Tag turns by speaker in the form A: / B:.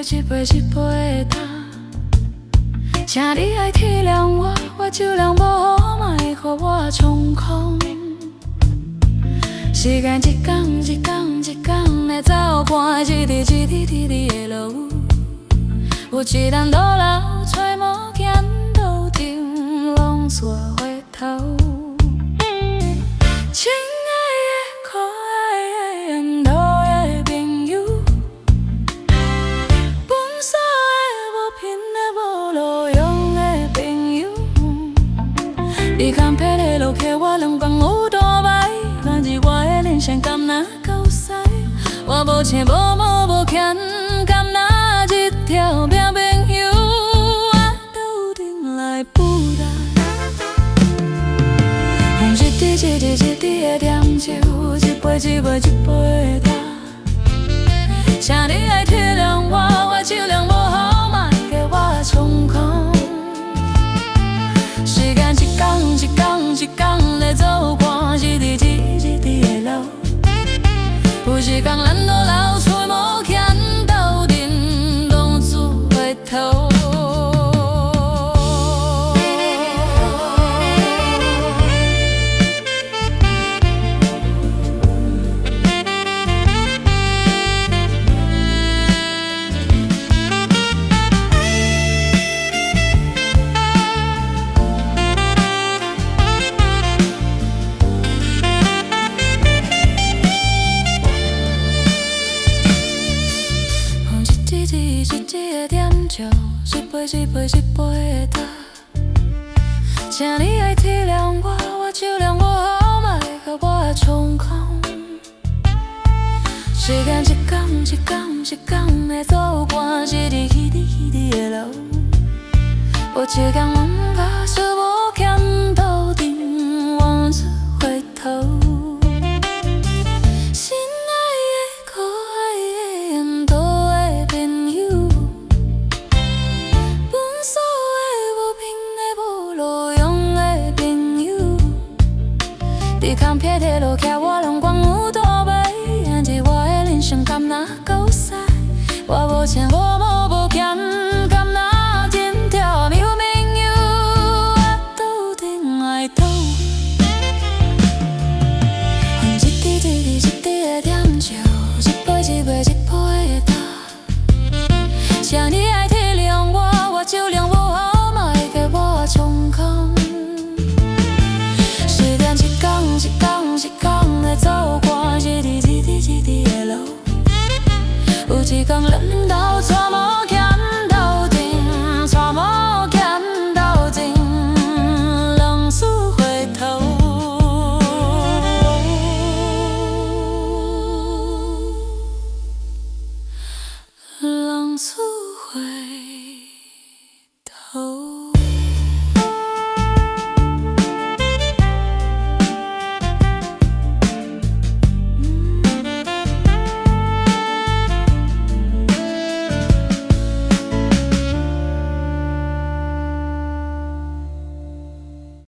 A: 一杯一杯的干，请你爱体谅我，我酒量不好，莫予我冲空。时间一天一天一天的走，看一滴一滴一滴的落。有一咱倒流，揣无见路顶，拢做回头。亲爱的、可爱的、缘投的朋友，分手的、无凭的、无路用的朋友，你看撇的路客，我两光有多歹，但是我的人生甘那够使，我无钱无某无欠，甘那一条命朋友，我注定来负担。风一滴一滴一滴的点酒，一杯一杯一杯的干，请你爱体谅我，我酒量不好，莫给我冲空。时间一天一天一天的走，看一滴一滴的落。有时间咱都老找无见斗阵，拢做回头。一滴的点酒，一杯一杯一杯的干，请你爱体谅我，我酒量不好，莫予我冲空。时间一天一天一天的走，看一滴一滴一滴的落。有一天阮把所无欠斗阵，往事回头。你看撇的路客，我两光有多歹，但是我的人生甘那够使，我无钱无某无欠，甘那一条命朋友，我注定爱赌。一滴一滴一滴的点酒，一杯一杯一杯的干，请你爱体谅我，我酒量不好，莫给我冲空。一天一天的走，看一滴一滴一滴的落。有一天咱都